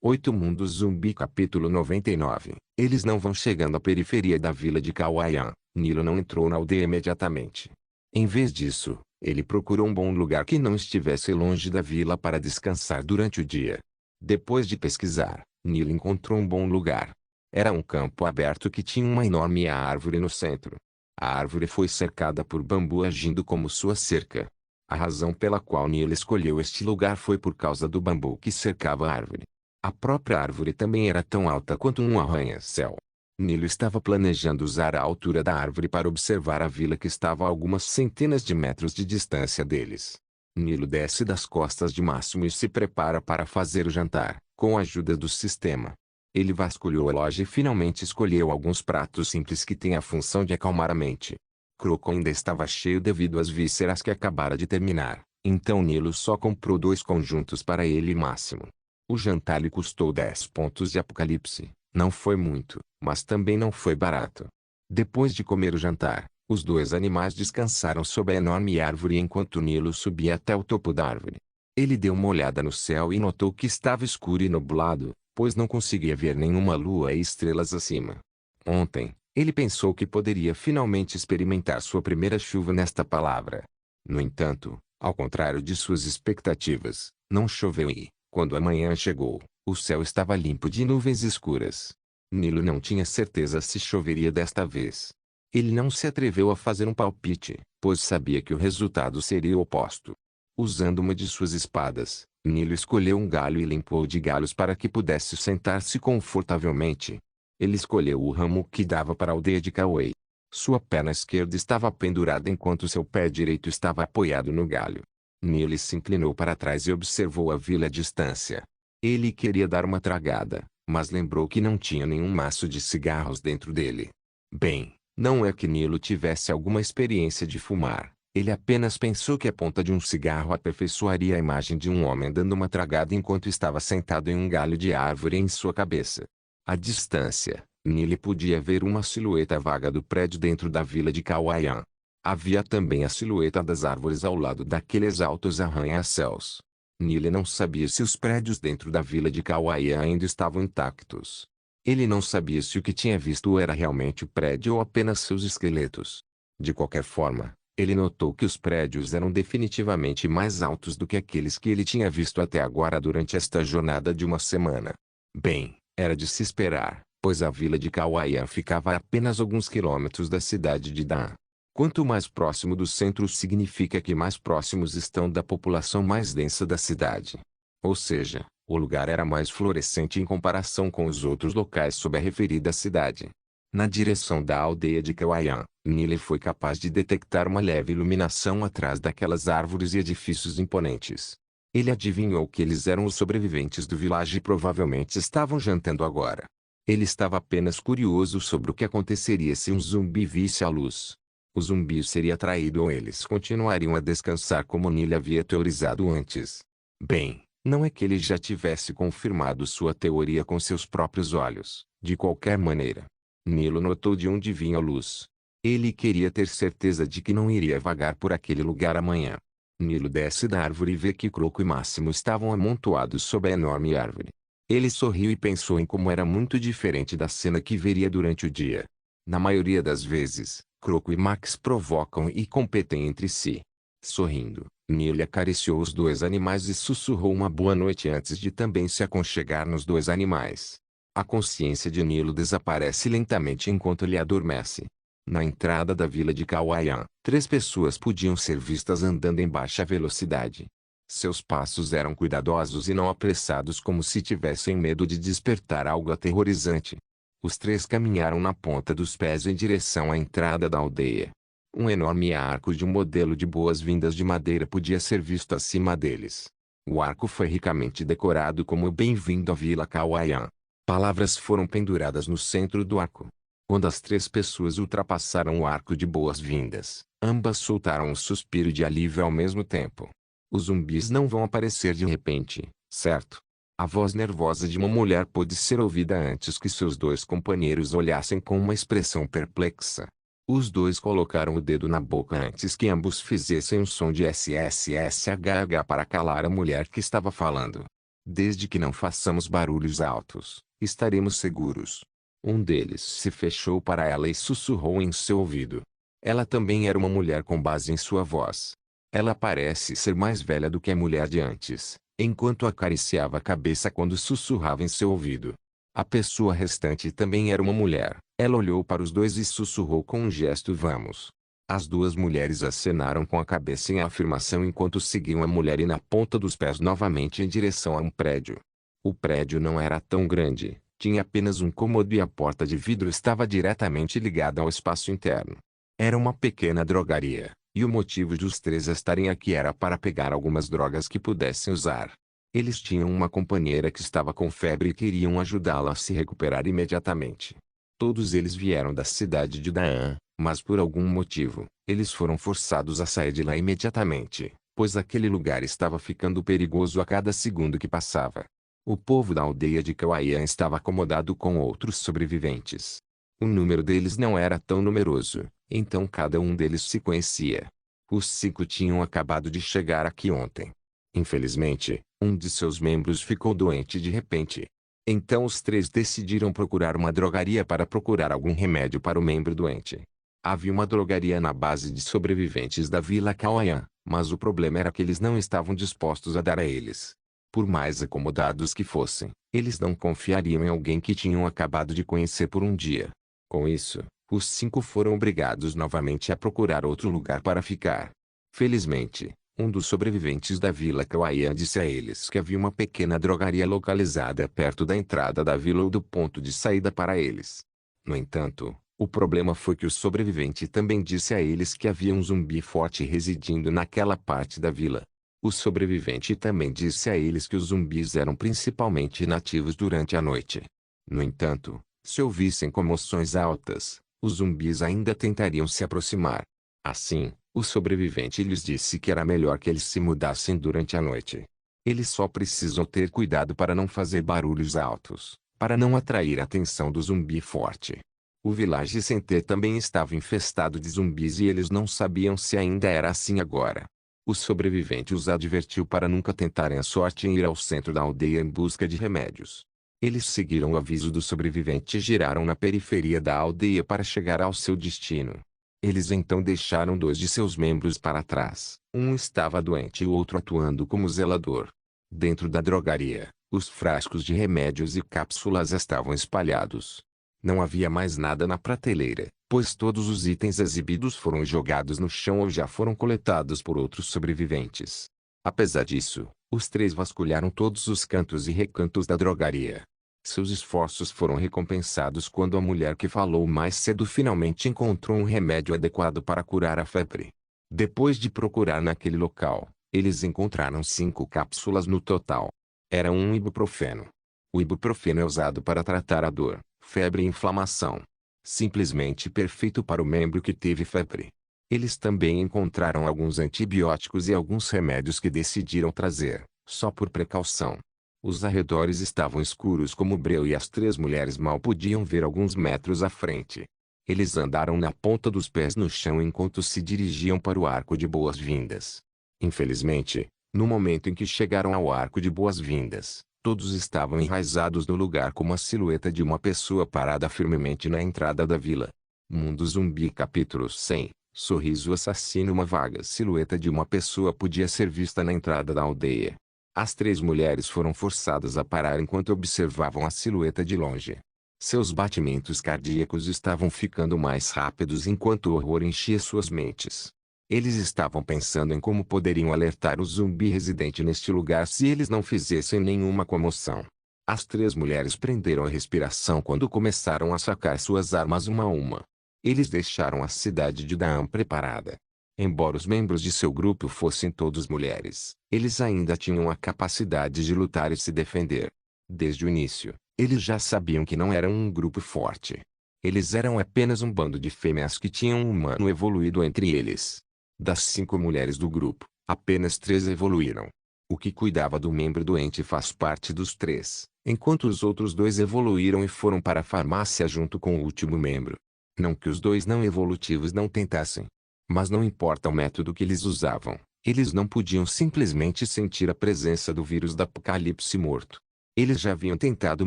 8 Mundos Zumbi Capítulo 99. Eles não vão chegando à periferia da vila de Kauaian. Nilo não entrou na aldeia imediatamente. Em vez disso, ele procurou um bom lugar que não estivesse longe da vila para descansar durante o dia. Depois de pesquisar, Nilo encontrou um bom lugar. Era um campo aberto que tinha uma enorme árvore no centro. A árvore foi cercada por bambu agindo como sua cerca. A razão pela qual Nilo escolheu este lugar foi por causa do bambu que cercava a árvore. A própria árvore também era tão alta quanto um arranha-céu. Nilo estava planejando usar a altura da árvore para observar a vila que estava a algumas centenas de metros de distância deles. Nilo desce das costas de Máximo e se prepara para fazer o jantar, com a ajuda do sistema. Ele vasculhou a loja e finalmente escolheu alguns pratos simples que têm a função de acalmar a mente. Croco ainda estava cheio devido às vísceras que acabara de terminar, então Nilo só comprou 2 conjuntos para ele e Máximo. O jantar lhe custou 10 pontos de apocalipse. Não foi muito, mas também não foi barato. Depois de comer o jantar, os 2 animais descansaram sob a enorme árvore enquanto Nilo subia até o topo da árvore. Ele deu uma olhada no céu e notou que estava escuro e nublado, pois não conseguia ver nenhuma lua e estrelas acima. Ontem, ele pensou que poderia finalmente experimentar sua primeira chuva nesta palavra. No entanto, ao contrário de suas expectativas, não choveu e, quando a manhã chegou, o céu estava limpo de nuvens escuras. Nilo não tinha certeza se choveria desta vez. Ele não se atreveu a fazer um palpite, pois sabia que o resultado seria o oposto. Usando uma de suas espadas, Nilo escolheu um galho e limpou de galhos para que pudesse sentar-se confortavelmente. Ele escolheu o ramo que dava para a aldeia de Kauai. Sua perna esquerda estava pendurada enquanto seu pé direito estava apoiado no galho. Nilo se inclinou para trás e observou a vila à distância. Ele queria dar uma tragada, mas lembrou que não tinha nenhum maço de cigarros dentro dele. Bem, não é que Nilo tivesse alguma experiência de fumar. Ele apenas pensou que a ponta de um cigarro aperfeiçoaria a imagem de um homem dando uma tragada enquanto estava sentado em um galho de árvore em sua cabeça. À distância, Nilo podia ver uma silhueta vaga do prédio dentro da vila de Kauaian. Havia também a silhueta das árvores ao lado daqueles altos arranha-céus. Nilo não sabia se os prédios dentro da vila de Kauai ainda estavam intactos. Ele não sabia se o que tinha visto era realmente o prédio ou apenas seus esqueletos. De qualquer forma, ele notou que os prédios eram definitivamente mais altos do que aqueles que ele tinha visto até agora durante esta jornada de uma semana. Bem, era de se esperar, pois a vila de Kauai ficava a apenas alguns quilômetros da cidade de Dan. Quanto mais próximo do centro significa que mais próximos estão da população mais densa da cidade. Ou seja, o lugar era mais florescente em comparação com os outros locais sob a referida cidade. Na direção da aldeia de Kauaian, Nilo foi capaz de detectar uma leve iluminação atrás daquelas árvores e edifícios imponentes. Ele adivinhou que eles eram os sobreviventes do vilarejo e provavelmente estavam jantando agora. Ele estava apenas curioso sobre o que aconteceria se um zumbi visse a luz. O zumbi seria atraído ou eles continuariam a descansar como Nilo havia teorizado antes. Bem, não é que ele já tivesse confirmado sua teoria com seus próprios olhos. De qualquer maneira, Nilo notou de onde vinha a luz. Ele queria ter certeza de que não iria vagar por aquele lugar amanhã. Nilo desce da árvore e vê que Croco e Máximo estavam amontoados sob a enorme árvore. Ele sorriu e pensou em como era muito diferente da cena que veria durante o dia. Na maioria das vezes, Croco e Max provocam e competem entre si. Sorrindo, Nilo acariciou os 2 animais e sussurrou uma boa noite antes de também se aconchegar nos 2 animais. A consciência de Nilo desaparece lentamente enquanto ele adormece. Na entrada da vila de Kauaian, 3 pessoas podiam ser vistas andando em baixa velocidade. Seus passos eram cuidadosos e não apressados como se tivessem medo de despertar algo aterrorizante. Os 3 caminharam na ponta dos pés em direção à entrada da aldeia. Um enorme arco de um modelo de boas-vindas de madeira podia ser visto acima deles. O arco foi ricamente decorado como bem-vindo à Vila Kauaian. Palavras foram penduradas no centro do arco. Quando as 3 pessoas ultrapassaram o arco de boas-vindas, ambas soltaram um suspiro de alívio ao mesmo tempo. Os zumbis não vão aparecer de repente, certo? A voz nervosa de uma mulher pôde ser ouvida antes que seus 2 companheiros olhassem com uma expressão perplexa. Os 2 colocaram o dedo na boca antes que ambos fizessem um som de SSSHH para calar a mulher que estava falando. Desde que não façamos barulhos altos, estaremos seguros. Um deles se fechou para ela e sussurrou em seu ouvido. Ela também era uma mulher com base em sua voz. Ela parece ser mais velha do que a mulher de antes, enquanto acariciava a cabeça quando sussurrava em seu ouvido. A pessoa restante também era uma mulher. Ela olhou para os dois e sussurrou com um gesto: vamos. As duas mulheres acenaram com a cabeça em afirmação enquanto seguiam a mulher e na ponta dos pés novamente em direção a um prédio. O prédio não era tão grande, tinha apenas um cômodo e a porta de vidro estava diretamente ligada ao espaço interno. Era uma pequena drogaria, e o motivo dos três estarem aqui era para pegar algumas drogas que pudessem usar. Eles tinham uma companheira que estava com febre e queriam ajudá-la a se recuperar imediatamente. Todos eles vieram da cidade de Daan, mas por algum motivo, eles foram forçados a sair de lá imediatamente, pois aquele lugar estava ficando perigoso a cada segundo que passava. O povo da aldeia de Kauaian estava acomodado com outros sobreviventes. O número deles não era tão numeroso, então cada um deles se conhecia. Os 5 tinham acabado de chegar aqui ontem. Infelizmente, um de seus membros ficou doente de repente. Então os 3 decidiram procurar uma drogaria para procurar algum remédio para o membro doente. Havia uma drogaria na base de sobreviventes da Vila Kauaian, mas o problema era que eles não estavam dispostos a dar a eles. Por mais acomodados que fossem, eles não confiariam em alguém que tinham acabado de conhecer por um dia. Com isso, os 5 foram obrigados novamente a procurar outro lugar para ficar. Felizmente, um dos sobreviventes da Vila Kauaian disse a eles que havia uma pequena drogaria localizada perto da entrada da vila ou do ponto de saída para eles. No entanto, o problema foi que o sobrevivente também disse a eles que havia um zumbi forte residindo naquela parte da vila. O sobrevivente também disse a eles que os zumbis eram principalmente inativos durante a noite. No entanto, se ouvissem comoções altas, os zumbis ainda tentariam se aproximar. Assim, o sobrevivente lhes disse que era melhor que eles se mudassem durante a noite. Eles só precisam ter cuidado para não fazer barulhos altos, para não atrair a atenção do zumbi forte. O Village Center também estava infestado de zumbis e eles não sabiam se ainda era assim agora. O sobrevivente os advertiu para nunca tentarem a sorte em ir ao centro da aldeia em busca de remédios. Eles seguiram o aviso do sobrevivente e giraram na periferia da aldeia para chegar ao seu destino. Eles então deixaram 2 de seus membros para trás. Um estava doente e o outro atuando como zelador. Dentro da drogaria, os frascos de remédios e cápsulas estavam espalhados. Não havia mais nada na prateleira, pois todos os itens exibidos foram jogados no chão ou já foram coletados por outros sobreviventes. Apesar disso, os 3 vasculharam todos os cantos e recantos da drogaria. Seus esforços foram recompensados quando a mulher que falou mais cedo finalmente encontrou um remédio adequado para curar a febre. Depois de procurar naquele local, eles encontraram 5 cápsulas no total. Era um ibuprofeno. O ibuprofeno é usado para tratar a dor, febre e inflamação. Simplesmente perfeito para o membro que teve febre. Eles também encontraram alguns antibióticos e alguns remédios que decidiram trazer, só por precaução. Os arredores estavam escuros como breu e as 3 mulheres mal podiam ver alguns metros à frente. Eles andaram na ponta dos pés no chão enquanto se dirigiam para o Arco de Boas-Vindas. Infelizmente, no momento em que chegaram ao Arco de Boas-Vindas, todos estavam enraizados no lugar como a silhueta de uma pessoa parada firmemente na entrada da vila. Mundo Zumbi capítulo 100. Sorriso assassino. Uma vaga silhueta de uma pessoa podia ser vista na entrada da aldeia. As 3 mulheres foram forçadas a parar enquanto observavam a silhueta de longe. Seus batimentos cardíacos estavam ficando mais rápidos enquanto o horror enchia suas mentes. Eles estavam pensando em como poderiam alertar o zumbi residente neste lugar se eles não fizessem nenhuma comoção. As 3 mulheres prenderam a respiração quando começaram a sacar suas armas uma a uma. Eles deixaram a cidade de Daan preparada. Embora os membros de seu grupo fossem todos mulheres, eles ainda tinham a capacidade de lutar e se defender. Desde o início, eles já sabiam que não eram um grupo forte. Eles eram apenas um bando de fêmeas que tinham um humano evoluído entre eles. Das 5 mulheres do grupo, apenas 3 evoluíram. O que cuidava do membro doente faz parte dos 3, enquanto os outros 2 evoluíram e foram para a farmácia junto com o último membro. Não que os 2 não evolutivos não tentassem. Mas não importa o método que eles usavam, Eles não podiam simplesmente sentir a presença do vírus da Apocalipse morto. Eles já haviam tentado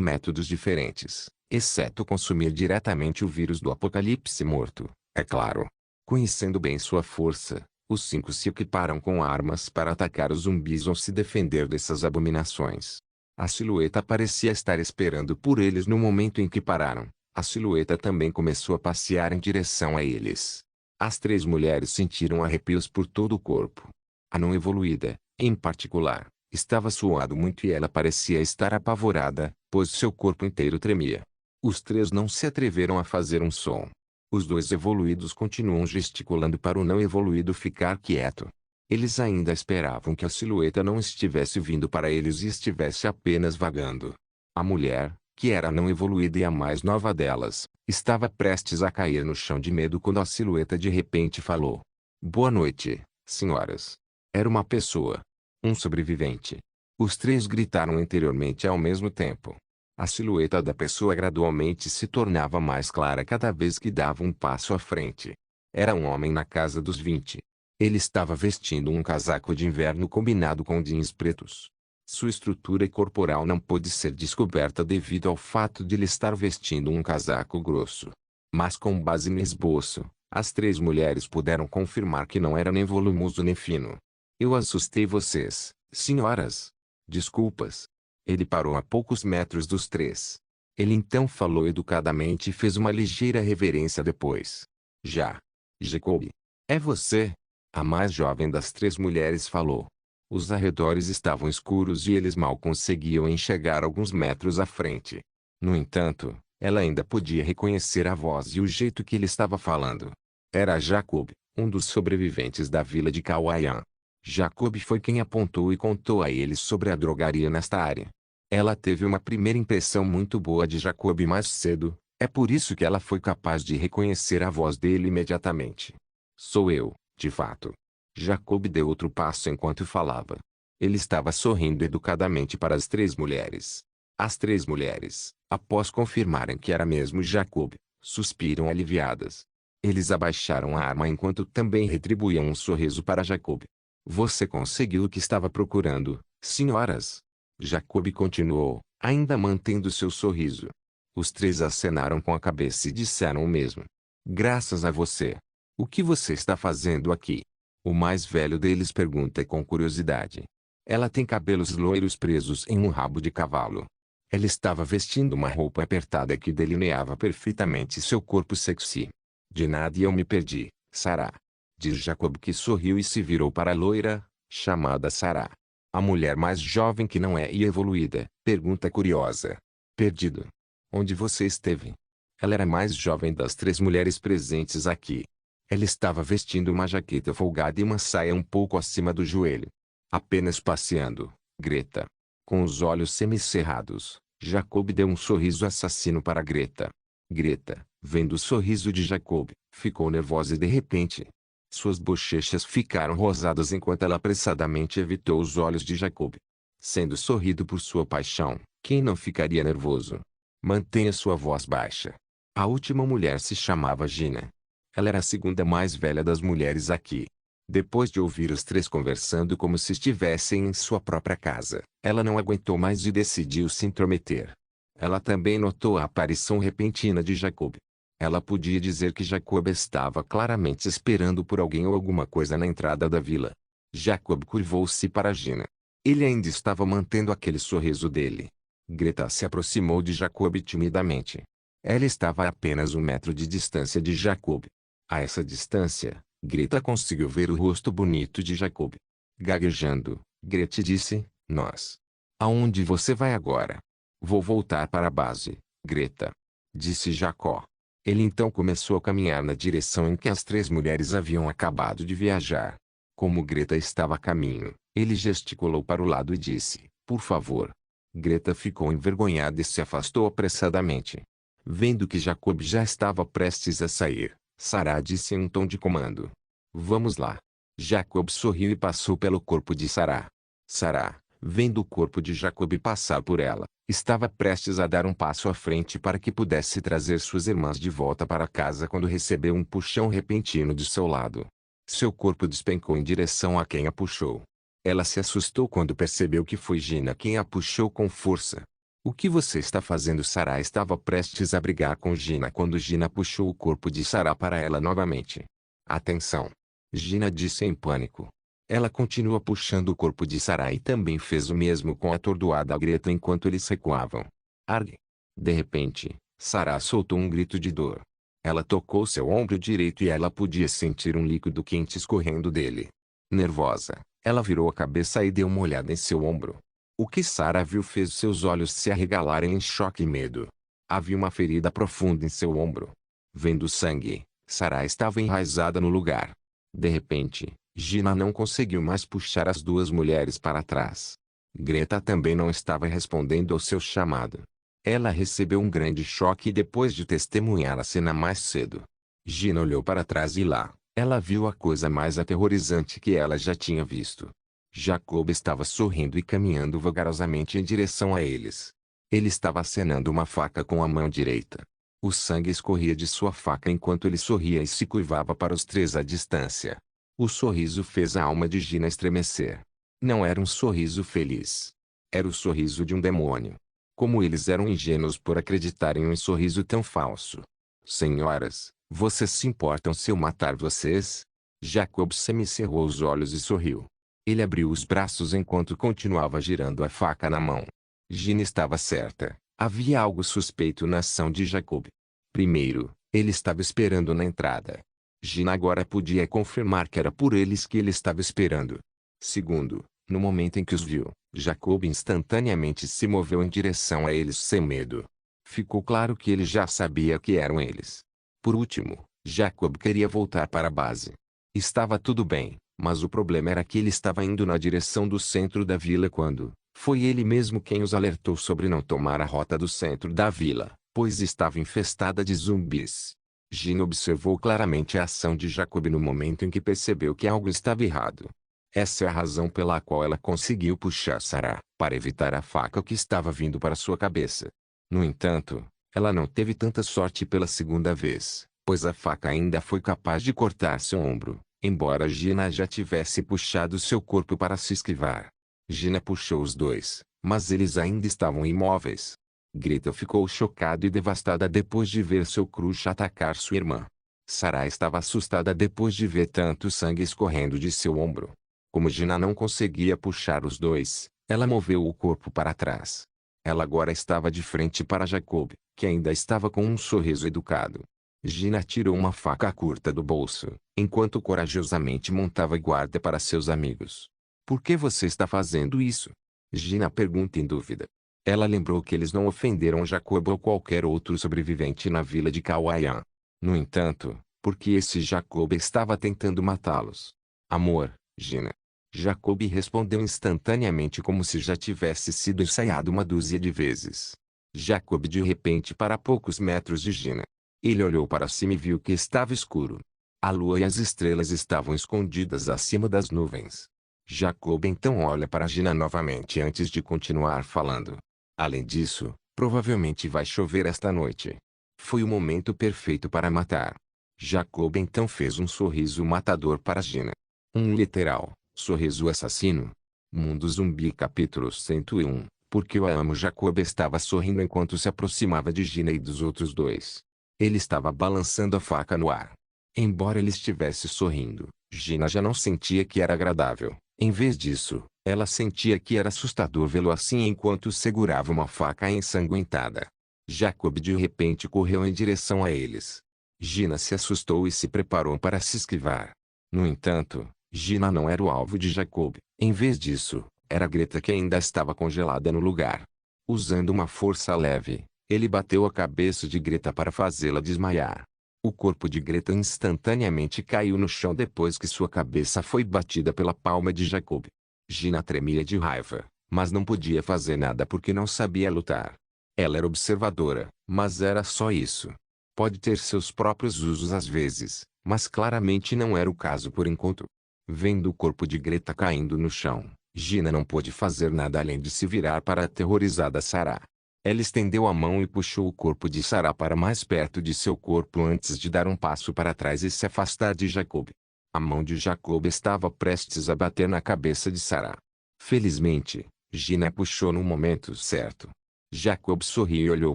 métodos diferentes, exceto consumir diretamente o vírus do Apocalipse morto, é claro. Conhecendo bem sua força, os 5 se equiparam com armas para atacar os zumbis ou se defender dessas abominações. A silhueta parecia estar esperando por eles no momento em que pararam. A silhueta também começou a passear em direção a eles. As 3 mulheres sentiram arrepios por todo o corpo. A não evoluída, em particular, estava suando muito e ela parecia estar apavorada, pois seu corpo inteiro tremia. Os 3 não se atreveram a fazer um som. Os 2 evoluídos continuam gesticulando para o não evoluído ficar quieto. Eles ainda esperavam que a silhueta não estivesse vindo para eles e estivesse apenas vagando. A mulher, que era a não evoluída e a mais nova delas, estava prestes a cair no chão de medo quando a silhueta de repente falou. Boa noite, senhoras. Era uma pessoa. Um sobrevivente. Os 3 gritaram interiormente ao mesmo tempo. A silhueta da pessoa gradualmente se tornava mais clara cada vez que dava um passo à frente. Era um homem na casa dos 20. Ele estava vestindo um casaco de inverno combinado com jeans pretos. Sua estrutura corporal não pôde ser descoberta devido ao fato de ele estar vestindo um casaco grosso. Mas com base no esboço, as 3 mulheres puderam confirmar que não era nem volumoso nem fino. Eu assustei vocês, senhoras. Desculpas. Ele parou a poucos metros dos 3. Ele então falou educadamente e fez uma ligeira reverência depois. Jacob. É você? A mais jovem das 3 mulheres falou. Os arredores estavam escuros e eles mal conseguiam enxergar alguns metros à frente. No entanto, ela ainda podia reconhecer a voz e o jeito que ele estava falando. Era Jacob, um dos sobreviventes da vila de Kauaian. Jacob foi quem apontou e contou a eles sobre a drogaria nesta área. Ela teve uma primeira impressão muito boa de Jacob mais cedo, é por isso que ela foi capaz de reconhecer a voz dele imediatamente. Sou eu, de fato. Jacob deu outro passo enquanto falava. Ele estava sorrindo educadamente para as 3 mulheres. As 3 mulheres, após confirmarem que era mesmo Jacob, suspiram aliviadas. Eles abaixaram a arma enquanto também retribuíam um sorriso para Jacob. Você conseguiu o que estava procurando, senhoras? Jacob continuou, ainda mantendo seu sorriso. Os 3 acenaram com a cabeça e disseram o mesmo. Graças a você. O que você está fazendo aqui? O mais velho deles pergunta com curiosidade. Ela tem cabelos loiros presos em um rabo de cavalo. Ela estava vestindo uma roupa apertada que delineava perfeitamente seu corpo sexy. De nada e eu me perdi, Sarah. Diz Jacob que sorriu e se virou para a loira, chamada Sarah. A mulher mais jovem que não é e evoluída, pergunta curiosa. Perdido. Onde você esteve? Ela era a mais jovem das 3 mulheres presentes aqui. Ela estava vestindo uma jaqueta folgada e uma saia um pouco acima do joelho. Apenas passeando, Greta. Com os olhos semicerrados, Jacob deu um sorriso assassino para Greta. Greta, vendo o sorriso de Jacob, ficou nervosa e de repente, suas bochechas ficaram rosadas enquanto ela apressadamente evitou os olhos de Jacob. Sendo sorrido por sua paixão, quem não ficaria nervoso? Mantenha sua voz baixa. A última mulher se chamava Gina. Ela era a segunda mais velha das mulheres aqui. Depois de ouvir os 3 conversando como se estivessem em sua própria casa, ela não aguentou mais e decidiu se intrometer. Ela também notou a aparição repentina de Jacob. Ela podia dizer que Jacob estava claramente esperando por alguém ou alguma coisa na entrada da vila. Jacob curvou-se para Gina. Ele ainda estava mantendo aquele sorriso dele. Greta se aproximou de Jacob timidamente. Ela estava a apenas 1 metro de distância de Jacob. A essa distância, Greta conseguiu ver o rosto bonito de Jacob. Gaguejando, Greta disse, nós. Aonde você vai agora? Vou voltar para a base, Greta. Disse Jacó. Ele então começou a caminhar na direção em que as 3 mulheres haviam acabado de viajar. Como Greta estava a caminho, ele gesticulou para o lado e disse, por favor. Greta ficou envergonhada e se afastou apressadamente. Vendo que Jacob já estava prestes a sair, Sarah disse em um tom de comando. Vamos lá. Jacob sorriu e passou pelo corpo de Sarah. Sarah, vendo o corpo de Jacob passar por ela, estava prestes a dar um passo à frente para que pudesse trazer suas irmãs de volta para casa quando recebeu um puxão repentino de seu lado. Seu corpo despencou em direção a quem a puxou. Ela se assustou quando percebeu que foi Gina quem a puxou com força. O que você está fazendo? Sarah estava prestes a brigar com Gina quando Gina puxou o corpo de Sarah para ela novamente. Atenção! Gina disse em pânico. Ela continua puxando o corpo de Sarah e também fez o mesmo com a atordoada Greta enquanto eles recuavam. Arg! De repente, Sarah soltou um grito de dor. Ela tocou seu ombro direito e ela podia sentir um líquido quente escorrendo dele. Nervosa, ela virou a cabeça e deu uma olhada em seu ombro. O que Sarah viu fez seus olhos se arregalarem em choque e medo. Havia uma ferida profunda em seu ombro. Vendo sangue, Sarah estava enraizada no lugar. De repente, Gina não conseguiu mais puxar as duas mulheres para trás. Greta também não estava respondendo ao seu chamado. Ela recebeu um grande choque depois de testemunhar a cena mais cedo. Gina olhou para trás e lá, ela viu a coisa mais aterrorizante que ela já tinha visto. Jacob estava sorrindo e caminhando vagarosamente em direção a eles. Ele estava acenando uma faca com a mão direita. O sangue escorria de sua faca enquanto ele sorria e se curvava para os três à distância. O sorriso fez a alma de Gina estremecer. Não era um sorriso feliz. Era o sorriso de um demônio. Como eles eram ingênuos por acreditarem em um sorriso tão falso. Senhoras, vocês se importam se eu matar vocês? Jacob semicerrou os olhos e sorriu. Ele abriu os braços enquanto continuava girando a faca na mão. Gina estava certa. Havia algo suspeito na ação de Jacob. Primeiro, ele estava esperando na entrada. Gina agora podia confirmar que era por eles que ele estava esperando. Segundo, no momento em que os viu, Jacob instantaneamente se moveu em direção a eles sem medo. Ficou claro que ele já sabia que eram eles. Por último, Jacob queria voltar para a base. Estava tudo bem, mas o problema era que ele estava indo na direção do centro da vila quando foi ele mesmo quem os alertou sobre não tomar a rota do centro da vila, pois estava infestada de zumbis. Gina observou claramente a ação de Jacob no momento em que percebeu que algo estava errado. Essa é a razão pela qual ela conseguiu puxar Sarah, para evitar a faca que estava vindo para sua cabeça. No entanto, ela não teve tanta sorte pela segunda vez, pois a faca ainda foi capaz de cortar seu ombro, embora Gina já tivesse puxado seu corpo para se esquivar. Gina puxou os dois, mas eles ainda estavam imóveis. Greta ficou chocada e devastada depois de ver seu crush atacar sua irmã. Sarah estava assustada depois de ver tanto sangue escorrendo de seu ombro. Como Gina não conseguia puxar os dois, ela moveu o corpo para trás. Ela agora estava de frente para Jacob, que ainda estava com um sorriso educado. Gina tirou uma faca curta do bolso, enquanto corajosamente montava guarda para seus amigos. Por que você está fazendo isso? Gina pergunta em dúvida. Ela lembrou que eles não ofenderam Jacob ou qualquer outro sobrevivente na vila de Kauaian. No entanto, porque esse Jacob estava tentando matá-los. Amor, Gina. Jacob respondeu instantaneamente como se já tivesse sido ensaiado uma dúzia de vezes. Jacob de repente para poucos metros de Gina. Ele olhou para cima e viu que estava escuro. A lua e as estrelas estavam escondidas acima das nuvens. Jacob então olha para Gina novamente antes de continuar falando. Além disso, provavelmente vai chover esta noite. Foi o momento perfeito para matar. Jacob então fez um sorriso matador para Gina. Um literal sorriso assassino. Mundo Zumbi capítulo 101. Porque eu a amo. Jacob estava sorrindo enquanto se aproximava de Gina e dos outros dois. Ele estava balançando a faca no ar. Embora ele estivesse sorrindo, Gina já não sentia que era agradável. Em vez disso, ela sentia que era assustador vê-lo assim enquanto segurava uma faca ensanguentada. Jacob de repente correu em direção a eles. Gina se assustou e se preparou para se esquivar. No entanto, Gina não era o alvo de Jacob. Em vez disso, era Greta que ainda estava congelada no lugar. Usando uma força leve, ele bateu a cabeça de Greta para fazê-la desmaiar. O corpo de Greta instantaneamente caiu no chão depois que sua cabeça foi batida pela palma de Jacob. Gina tremia de raiva, mas não podia fazer nada porque não sabia lutar. Ela era observadora, mas era só isso. Pode ter seus próprios usos às vezes, mas claramente não era o caso por enquanto. Vendo o corpo de Greta caindo no chão, Gina não pôde fazer nada além de se virar para a aterrorizada Sarah. Ela estendeu a mão e puxou o corpo de Sarah para mais perto de seu corpo antes de dar um passo para trás e se afastar de Jacob. A mão de Jacob estava prestes a bater na cabeça de Sarah. Felizmente, Gina puxou no momento certo. Jacob sorriu e olhou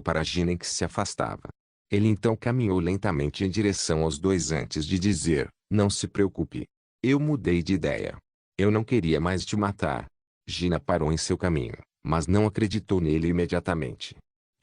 para Gina que se afastava. Ele então caminhou lentamente em direção aos dois antes de dizer, não se preocupe. Eu mudei de ideia. Eu não queria mais te matar. Gina parou em seu caminho, mas não acreditou nele imediatamente.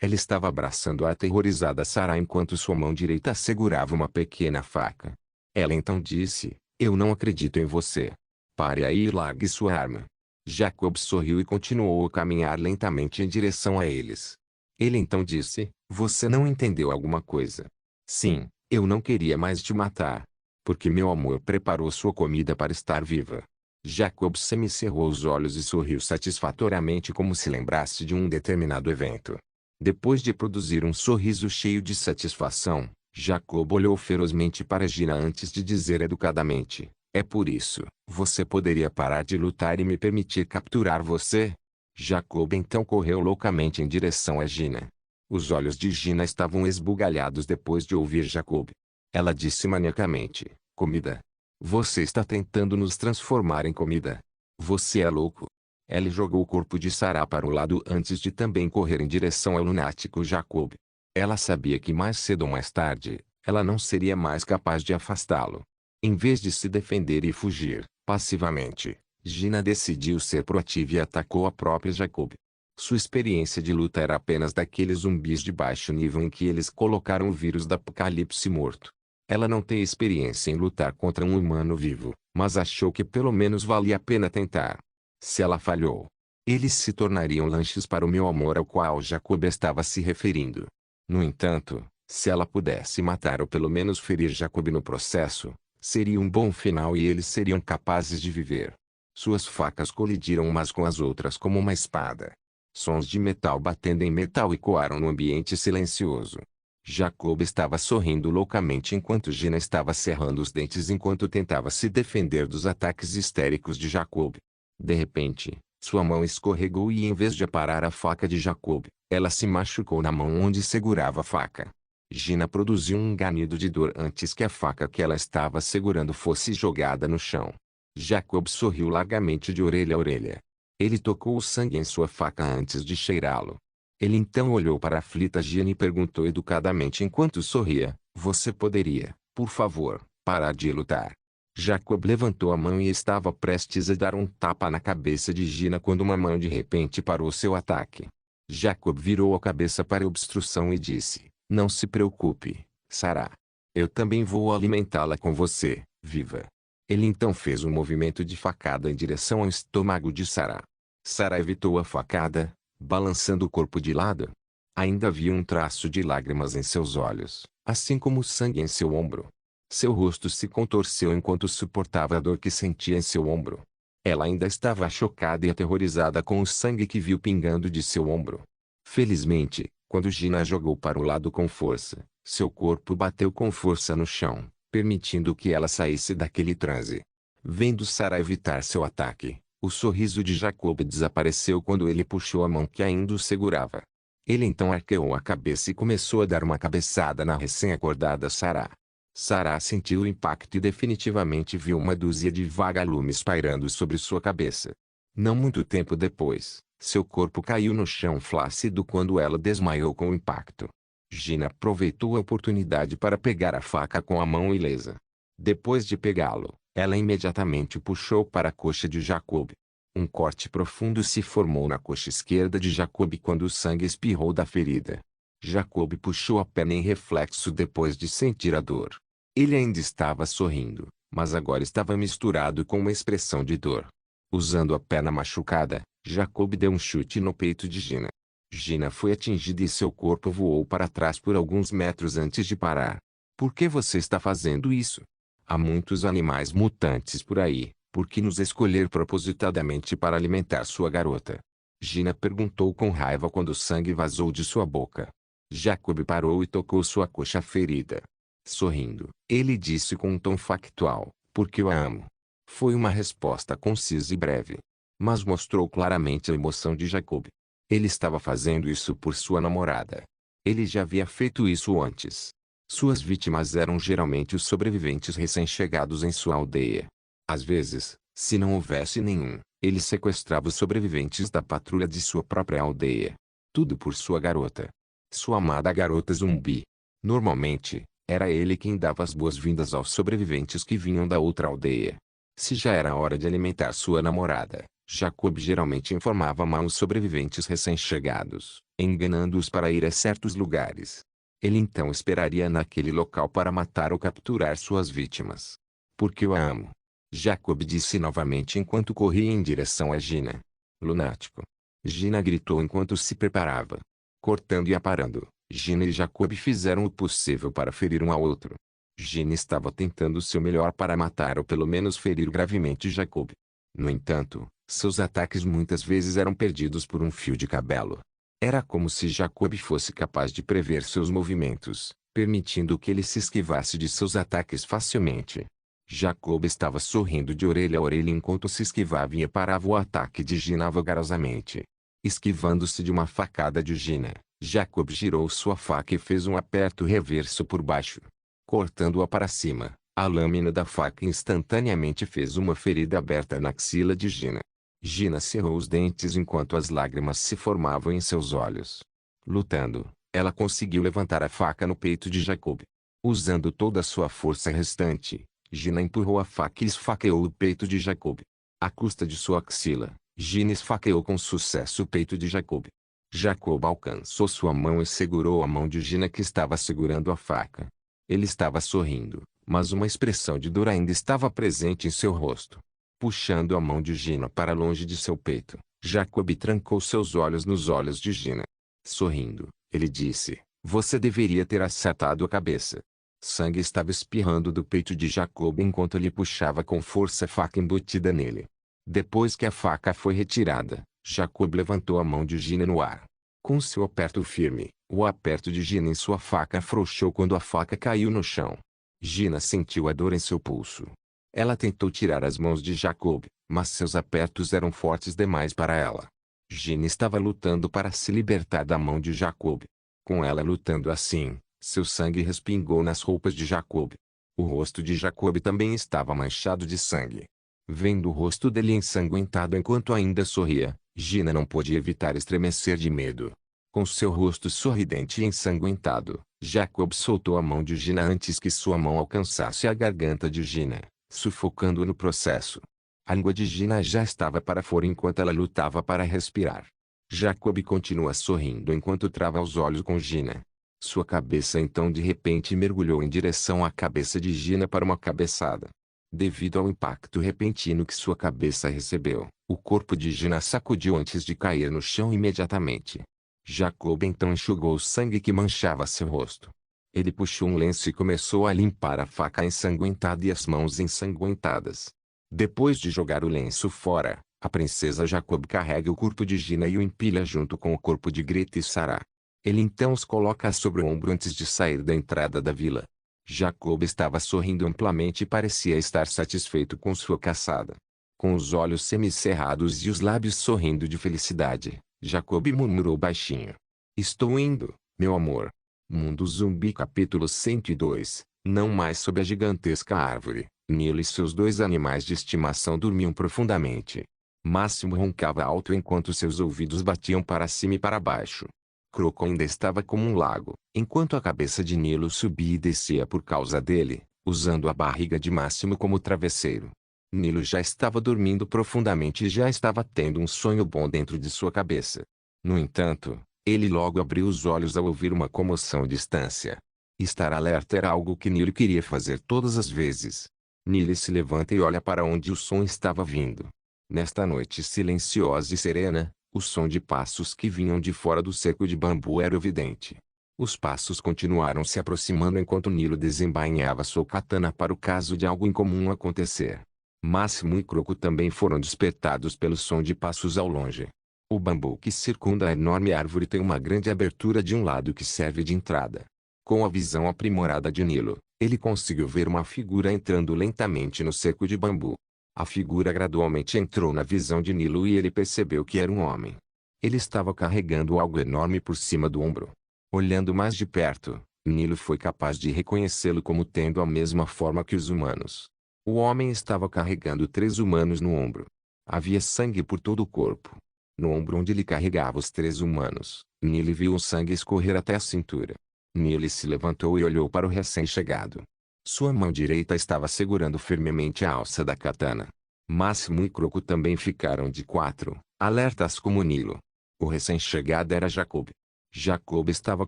Ela estava abraçando a aterrorizada Sarah enquanto sua mão direita segurava uma pequena faca. Ela então disse, eu não acredito em você. Pare aí e largue sua arma. Jacob sorriu e continuou a caminhar lentamente em direção a eles. Ele então disse, você não entendeu alguma coisa. Sim, eu não queria mais te matar. Porque meu amor preparou sua comida para estar viva. Jacob semicerrou os olhos e sorriu satisfatoriamente como se lembrasse de um determinado evento. Depois de produzir um sorriso cheio de satisfação, Jacob olhou ferozmente para Gina antes de dizer educadamente, é por isso, você poderia parar de lutar e me permitir capturar você? Jacob então correu loucamente em direção a Gina. Os olhos de Gina estavam esbugalhados depois de ouvir Jacob. Ela disse maniacamente, comida. Você está tentando nos transformar em comida. Você é louco. Ela jogou o corpo de Sarah para o lado antes de também correr em direção ao lunático Jacob. Ela sabia que mais cedo ou mais tarde, ela não seria mais capaz de afastá-lo. Em vez de se defender e fugir, passivamente, Gina decidiu ser proativa e atacou a própria Jacob. Sua experiência de luta era apenas daqueles zumbis de baixo nível em que eles colocaram o vírus da apocalipse morto. Ela não tem experiência em lutar contra um humano vivo, mas achou que pelo menos valia a pena tentar. Se ela falhou, eles se tornariam lanches para o meu amor ao qual Jacob estava se referindo. No entanto, se ela pudesse matar ou pelo menos ferir Jacob no processo, seria um bom final e eles seriam capazes de viver. Suas facas colidiram umas com as outras como uma espada. Sons de metal batendo em metal ecoaram no ambiente silencioso. Jacob estava sorrindo loucamente enquanto Gina estava cerrando os dentes enquanto tentava se defender dos ataques histéricos de Jacob. De repente, sua mão escorregou e em vez de aparar a faca de Jacob, ela se machucou na mão onde segurava a faca. Gina produziu um ganido de dor antes que a faca que ela estava segurando fosse jogada no chão. Jacob sorriu largamente de orelha a orelha. Ele tocou o sangue em sua faca antes de cheirá-lo. Ele então olhou para a aflita Gina e perguntou educadamente enquanto sorria, você poderia, por favor, parar de lutar? Jacob levantou a mão e estava prestes a dar um tapa na cabeça de Gina quando uma mão de repente parou seu ataque. Jacob virou a cabeça para a obstrução e disse, não se preocupe, Sarah. Eu também vou alimentá-la com você, viva. Ele então fez um movimento de facada em direção ao estômago de Sarah. Sarah evitou a facada, balançando o corpo de lado. Ainda havia um traço de lágrimas em seus olhos, assim como sangue em seu ombro. Seu rosto se contorceu enquanto suportava a dor que sentia em seu ombro. Ela ainda estava chocada e aterrorizada com o sangue que viu pingando de seu ombro. Felizmente, quando Gina jogou para o lado com força, seu corpo bateu com força no chão, permitindo que ela saísse daquele transe. Vendo Sarah evitar seu ataque, o sorriso de Jacob desapareceu quando ele puxou a mão que ainda o segurava. Ele então arqueou a cabeça e começou a dar uma cabeçada na recém-acordada Sarah. Sarah sentiu o impacto e definitivamente viu uma dúzia de vagalumes pairando sobre sua cabeça. Não muito tempo depois, seu corpo caiu no chão flácido quando ela desmaiou com o impacto. Gina aproveitou a oportunidade para pegar a faca com a mão ilesa. Depois de pegá-lo, ela imediatamente o puxou para a coxa de Jacob. Um corte profundo se formou na coxa esquerda de Jacob quando o sangue espirrou da ferida. Jacob puxou a perna em reflexo depois de sentir a dor. Ele ainda estava sorrindo, mas agora estava misturado com uma expressão de dor. Usando a perna machucada, Jacob deu um chute no peito de Gina. Gina foi atingida e seu corpo voou para trás por alguns metros antes de parar. Por que você está fazendo isso? Há muitos animais mutantes por aí, por que nos escolher propositadamente para alimentar sua garota? Gina perguntou com raiva quando o sangue vazou de sua boca. Jacob parou e tocou sua coxa ferida. Sorrindo, ele disse com um tom factual, porque eu a amo. Foi uma resposta concisa e breve. Mas mostrou claramente a emoção de Jacob. Ele estava fazendo isso por sua namorada. Ele já havia feito isso antes. Suas vítimas eram geralmente os sobreviventes recém-chegados em sua aldeia. Às vezes, se não houvesse nenhum, ele sequestrava os sobreviventes da patrulha de sua própria aldeia. Tudo por sua garota. Sua amada garota zumbi. Normalmente, era ele quem dava as boas-vindas aos sobreviventes que vinham da outra aldeia. Se já era hora de alimentar sua namorada, Jacob geralmente informava mal os sobreviventes recém-chegados, enganando-os para ir a certos lugares. Ele então esperaria naquele local para matar ou capturar suas vítimas. Porque eu a amo. Jacob disse novamente enquanto corria em direção a Gina. Lunático. Gina gritou enquanto se preparava. Cortando e aparando, Gina e Jacob fizeram o possível para ferir um ao outro. Gina estava tentando o seu melhor para matar ou pelo menos ferir gravemente Jacob. No entanto, seus ataques muitas vezes eram perdidos por um fio de cabelo. Era como se Jacob fosse capaz de prever seus movimentos, permitindo que ele se esquivasse de seus ataques facilmente. Jacob estava sorrindo de orelha a orelha enquanto se esquivava e parava o ataque de Gina vagarosamente. Esquivando-se de uma facada de Gina, Jacob girou sua faca e fez um aperto reverso por baixo. Cortando-a para cima, a lâmina da faca instantaneamente fez uma ferida aberta na axila de Gina. Gina cerrou os dentes enquanto as lágrimas se formavam em seus olhos. Lutando, ela conseguiu levantar a faca no peito de Jacob. Usando toda a sua força restante, Gina empurrou a faca e esfaqueou o peito de Jacob. À custa de sua axila, Gina esfaqueou com sucesso o peito de Jacob. Jacob alcançou sua mão e segurou a mão de Gina que estava segurando a faca. Ele estava sorrindo, mas uma expressão de dor ainda estava presente em seu rosto. Puxando a mão de Gina para longe de seu peito, Jacob trancou seus olhos nos olhos de Gina. Sorrindo, ele disse, você deveria ter acertado a cabeça. Sangue estava espirrando do peito de Jacob enquanto ele puxava com força a faca embutida nele. Depois que a faca foi retirada, Jacob levantou a mão de Gina no ar. Com seu aperto firme, o aperto de Gina em sua faca afrouxou quando a faca caiu no chão. Gina sentiu a dor em seu pulso. Ela tentou tirar as mãos de Jacob, mas seus apertos eram fortes demais para ela. Gina estava lutando para se libertar da mão de Jacob. Com ela lutando assim, seu sangue respingou nas roupas de Jacob. O rosto de Jacob também estava manchado de sangue. Vendo o rosto dele ensanguentado enquanto ainda sorria, Gina não pôde evitar estremecer de medo. Com seu rosto sorridente e ensanguentado, Jacob soltou a mão de Gina antes que sua mão alcançasse a garganta de Gina, sufocando-o no processo. A língua de Gina já estava para fora enquanto ela lutava para respirar. Jacob continua sorrindo enquanto trava os olhos com Gina. Sua cabeça então de repente mergulhou em direção à cabeça de Gina para uma cabeçada. Devido ao impacto repentino que sua cabeça recebeu, o corpo de Gina sacudiu antes de cair no chão imediatamente. Jacob então enxugou o sangue que manchava seu rosto. Ele puxou um lenço e começou a limpar a faca ensanguentada e as mãos ensanguentadas. Depois de jogar o lenço fora, a princesa Jacob carrega o corpo de Gina e o empilha junto com o corpo de Greta e Sarah. Ele então os coloca sobre o ombro antes de sair da entrada da vila. Jacob estava sorrindo amplamente e parecia estar satisfeito com sua caçada. Com os olhos semicerrados e os lábios sorrindo de felicidade, Jacob murmurou baixinho. Estou indo, meu amor. Mundo Zumbi capítulo 102. Não mais sob a gigantesca árvore, Nilo e seus dois animais de estimação dormiam profundamente. Máximo roncava alto enquanto seus ouvidos batiam para cima e para baixo. Croco ainda estava como um lago, enquanto a cabeça de Nilo subia e descia por causa dele, usando a barriga de Máximo como travesseiro. Nilo já estava dormindo profundamente e já estava tendo um sonho bom dentro de sua cabeça. No entanto, ele logo abriu os olhos ao ouvir uma comoção à distância. Estar alerta era algo que Nilo queria fazer todas as vezes. Nilo se levanta e olha para onde o som estava vindo. Nesta noite silenciosa e serena, o som de passos que vinham de fora do cerco de bambu era evidente. Os passos continuaram se aproximando enquanto Nilo desembainhava sua katana para o caso de algo incomum acontecer. Máximo e Croco também foram despertados pelo som de passos ao longe. O bambu que circunda a enorme árvore tem uma grande abertura de um lado que serve de entrada. Com a visão aprimorada de Nilo, ele conseguiu ver uma figura entrando lentamente no cerco de bambu. A figura gradualmente entrou na visão de Nilo e ele percebeu que era um homem. Ele estava carregando algo enorme por cima do ombro. Olhando mais de perto, Nilo foi capaz de reconhecê-lo como tendo a mesma forma que os humanos. O homem estava carregando 3 humanos no ombro. Havia sangue por todo o corpo. No ombro onde ele carregava os 3 humanos, Nilo viu o sangue escorrer até a cintura. Nilo se levantou e olhou para o recém-chegado. Sua mão direita estava segurando firmemente a alça da katana. Máximo e Croco também ficaram de quatro, alertas como Nilo. O recém-chegado era Jacob. Jacob estava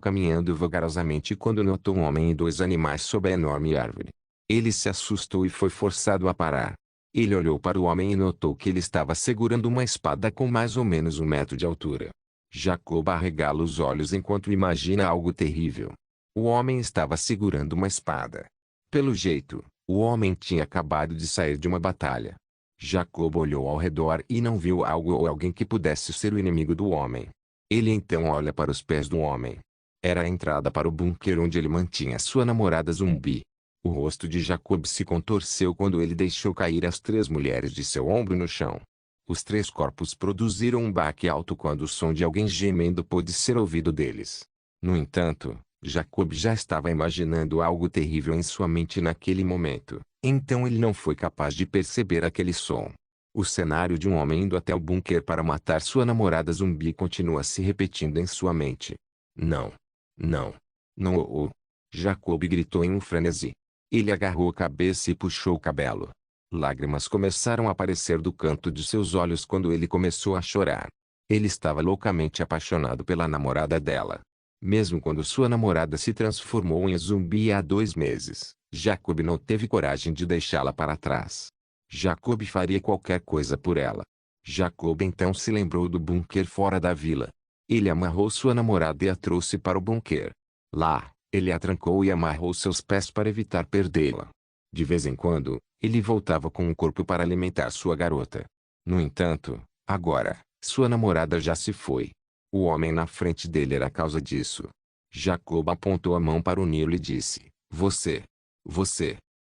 caminhando vagarosamente quando notou um homem e 2 animais sob a enorme árvore. Ele se assustou e foi forçado a parar. Ele olhou para o homem e notou que ele estava segurando uma espada com mais ou menos 1 metro de altura. Jacob arregala os olhos enquanto imagina algo terrível. O homem estava segurando uma espada. Pelo jeito, o homem tinha acabado de sair de uma batalha. Jacob olhou ao redor e não viu algo ou alguém que pudesse ser o inimigo do homem. Ele então olha para os pés do homem. Era a entrada para o bunker onde ele mantinha sua namorada zumbi. O rosto de Jacob se contorceu quando ele deixou cair as 3 mulheres de seu ombro no chão. Os 3 corpos produziram um baque alto quando o som de alguém gemendo pôde ser ouvido deles. No entanto, Jacob já estava imaginando algo terrível em sua mente naquele momento, então ele não foi capaz de perceber aquele som. O cenário de um homem indo até o bunker para matar sua namorada zumbi continua se repetindo em sua mente. Não. Não. Não. Jacob gritou em um frenesi. Ele agarrou a cabeça e puxou o cabelo. Lágrimas começaram a aparecer do canto de seus olhos quando ele começou a chorar. Ele estava loucamente apaixonado pela namorada dela. Mesmo quando sua namorada se transformou em zumbi há 2 meses, Jacob não teve coragem de deixá-la para trás. Jacob faria qualquer coisa por ela. Jacob então se lembrou do bunker fora da vila. Ele amarrou sua namorada e a trouxe para o bunker. Lá, ele a trancou e amarrou seus pés para evitar perdê-la. De vez em quando, ele voltava com o corpo para alimentar sua garota. No entanto, agora, sua namorada já se foi. O homem na frente dele era a causa disso. Jacob apontou a mão para o Nilo e disse: Você.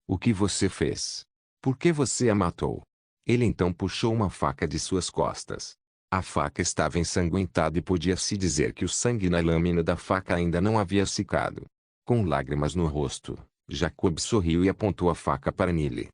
O que você fez? Por que você a matou? Ele então puxou uma faca de suas costas. A faca estava ensanguentada e podia-se dizer que o sangue na lâmina da faca ainda não havia secado. Com lágrimas no rosto, Jacob sorriu e apontou a faca para Nilo.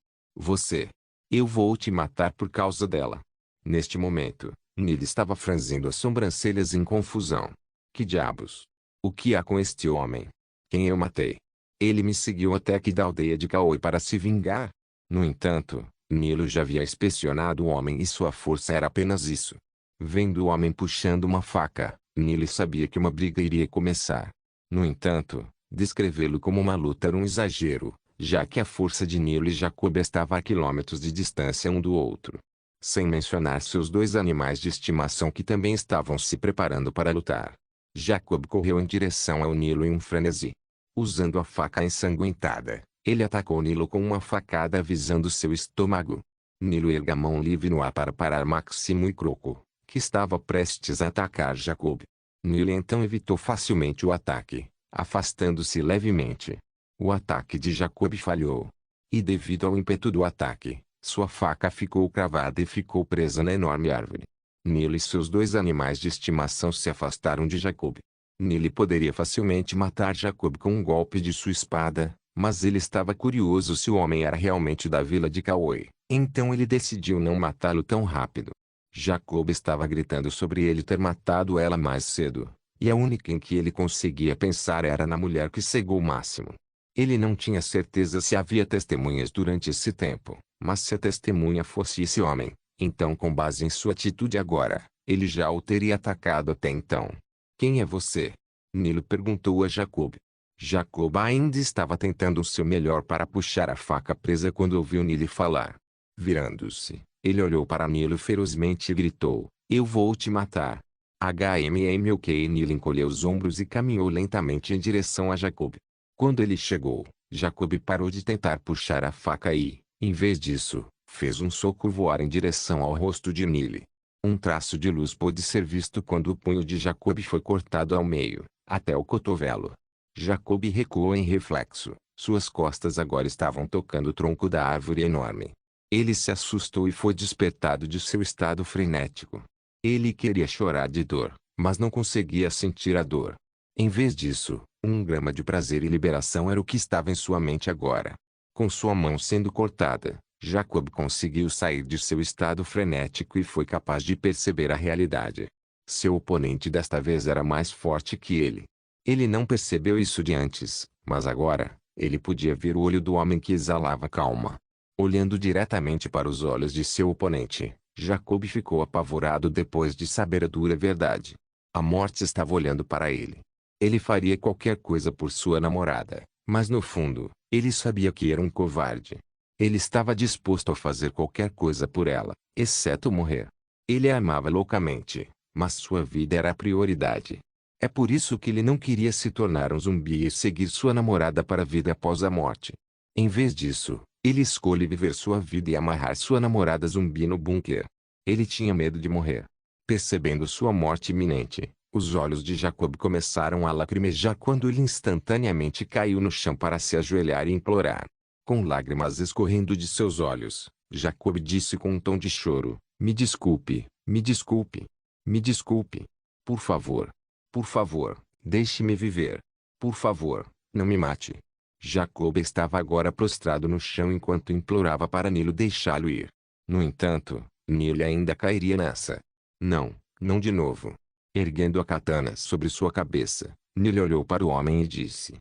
Eu vou te matar por causa dela. Neste momento, Nilo estava franzindo as sobrancelhas em confusão. Que diabos? O que há com este homem? Quem eu matei? Ele me seguiu até aqui da aldeia de Kauai para se vingar? No entanto, Nilo já havia inspecionado o homem e sua força era apenas isso. Vendo o homem puxando uma faca, Nilo sabia que uma briga iria começar. No entanto, descrevê-lo como uma luta era um exagero, já que a força de Nilo e Jacob estava a quilômetros de distância um do outro. Sem mencionar seus 2 animais de estimação que também estavam se preparando para lutar. Jacob correu em direção ao Nilo em um frenesi. Usando a faca ensanguentada, ele atacou Nilo com uma facada visando seu estômago. Nilo erga a mão livre no ar para parar Máximo e Croco, que estava prestes a atacar Jacob. Nilo então evitou facilmente o ataque, afastando-se levemente. O ataque de Jacob falhou. E devido ao ímpeto do ataque, sua faca ficou cravada e ficou presa na enorme árvore. Nilo e seus 2 animais de estimação se afastaram de Jacob. Nilo poderia facilmente matar Jacob com um golpe de sua espada, mas ele estava curioso se o homem era realmente da vila de Kauai, então ele decidiu não matá-lo tão rápido. Jacob estava gritando sobre ele ter matado ela mais cedo, e a única em que ele conseguia pensar era na mulher que cegou Máximo. Ele não tinha certeza se havia testemunhas durante esse tempo, mas se a testemunha fosse esse homem, então com base em sua atitude agora, ele já o teria atacado até então. Quem é você? Nilo perguntou a Jacob. Jacob ainda estava tentando o seu melhor para puxar a faca presa quando ouviu Nilo falar. Virando-se, ele olhou para Nilo ferozmente e gritou: Eu vou te matar. HMMOK. Nilo encolheu os ombros e caminhou lentamente em direção a Jacob. Quando ele chegou, Jacob parou de tentar puxar a faca e, em vez disso, fez um soco voar em direção ao rosto de Nilo. Um traço de luz pôde ser visto quando o punho de Jacob foi cortado ao meio, até o cotovelo. Jacob recuou em reflexo, suas costas agora estavam tocando o tronco da árvore enorme. Ele se assustou e foi despertado de seu estado frenético. Ele queria chorar de dor, mas não conseguia sentir a dor. Em vez disso, um grama de prazer e liberação era o que estava em sua mente agora. Com sua mão sendo cortada, Jacob conseguiu sair de seu estado frenético e foi capaz de perceber a realidade. Seu oponente desta vez era mais forte que ele. Ele não percebeu isso de antes, mas agora, ele podia ver o olho do homem que exalava calma. Olhando diretamente para os olhos de seu oponente, Jacob ficou apavorado depois de saber a dura verdade. A morte estava olhando para ele. Ele faria qualquer coisa por sua namorada, mas no fundo, ele sabia que era um covarde. Ele estava disposto a fazer qualquer coisa por ela, exceto morrer. Ele a amava loucamente, mas sua vida era a prioridade. É por isso que ele não queria se tornar um zumbi e seguir sua namorada para a vida após a morte. Em vez disso, ele escolhe viver sua vida e amarrar sua namorada zumbi no bunker. Ele tinha medo de morrer. Percebendo sua morte iminente, os olhos de Jacob começaram a lacrimejar quando ele instantaneamente caiu no chão para se ajoelhar e implorar. Com lágrimas escorrendo de seus olhos, Jacob disse com um tom de choro: "Me desculpe, me desculpe. Me desculpe. Por favor, deixe-me viver. Por favor, não me mate." Jacob estava agora prostrado no chão enquanto implorava para Nilo deixá-lo ir. No entanto, Nilo ainda cairia nessa. Não, não de novo. Erguendo a katana sobre sua cabeça, Nilo olhou para o homem e disse: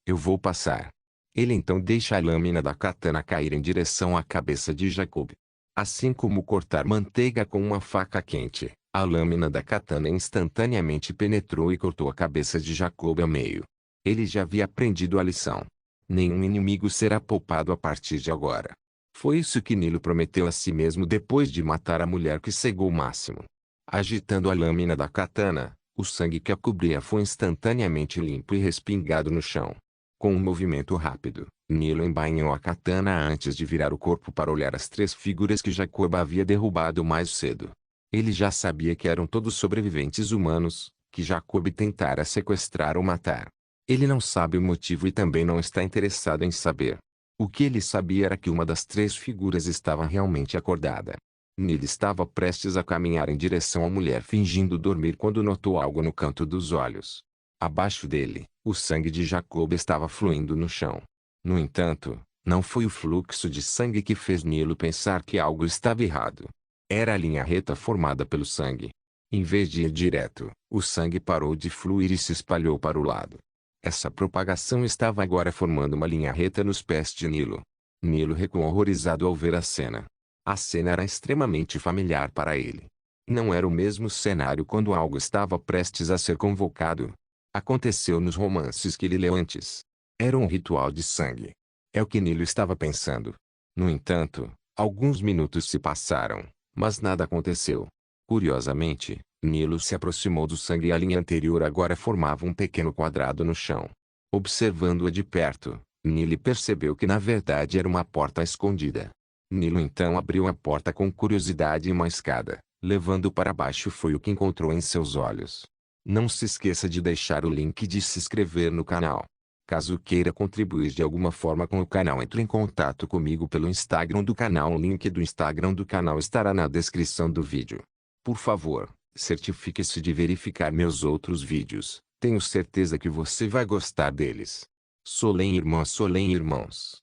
eu vou passar." Ele então deixa a lâmina da katana cair em direção à cabeça de Jacob. Assim como cortar manteiga com uma faca quente, a lâmina da katana instantaneamente penetrou e cortou a cabeça de Jacob ao meio. Ele já havia aprendido a lição. Nenhum inimigo será poupado a partir de agora. Foi isso que Nilo prometeu a si mesmo depois de matar a mulher que cegou o máximo. Agitando a lâmina da katana, o sangue que a cobria foi instantaneamente limpo e respingado no chão. Com um movimento rápido, Nilo embainhou a katana antes de virar o corpo para olhar as três figuras que Jacob havia derrubado mais cedo. Ele já sabia que eram todos sobreviventes humanos, que Jacob tentara sequestrar ou matar. Ele não sabe o motivo e também não está interessado em saber. O que ele sabia era que uma das três figuras estava realmente acordada. Nilo estava prestes a caminhar em direção à mulher fingindo dormir quando notou algo no canto dos olhos. Abaixo dele, o sangue de Jacob estava fluindo no chão. No entanto, não foi o fluxo de sangue que fez Nilo pensar que algo estava errado. Era a linha reta formada pelo sangue. Em vez de ir direto, o sangue parou de fluir e se espalhou para o lado. Essa propagação estava agora formando uma linha reta nos pés de Nilo. Nilo recuou horrorizado ao ver a cena. A cena era extremamente familiar para ele. Não era o mesmo cenário quando algo estava prestes a ser convocado. Aconteceu nos romances que ele leu antes. Era um ritual de sangue. É o que Nilo estava pensando. No entanto, alguns minutos se passaram, mas nada aconteceu. Curiosamente, Nilo se aproximou do sangue e a linha anterior agora formava um pequeno quadrado no chão. Observando-a de perto, Nilo percebeu que na verdade era uma porta escondida. Nilo então abriu a porta com curiosidade e uma escada, levando para baixo foi o que encontrou em seus olhos. Não se esqueça de deixar o link de se inscrever no canal. Caso queira contribuir de alguma forma com o canal, entre em contato comigo pelo Instagram do canal. O link do Instagram do canal estará na descrição do vídeo. Por favor, certifique-se de verificar meus outros vídeos. Tenho certeza que você vai gostar deles. Solem irmãos.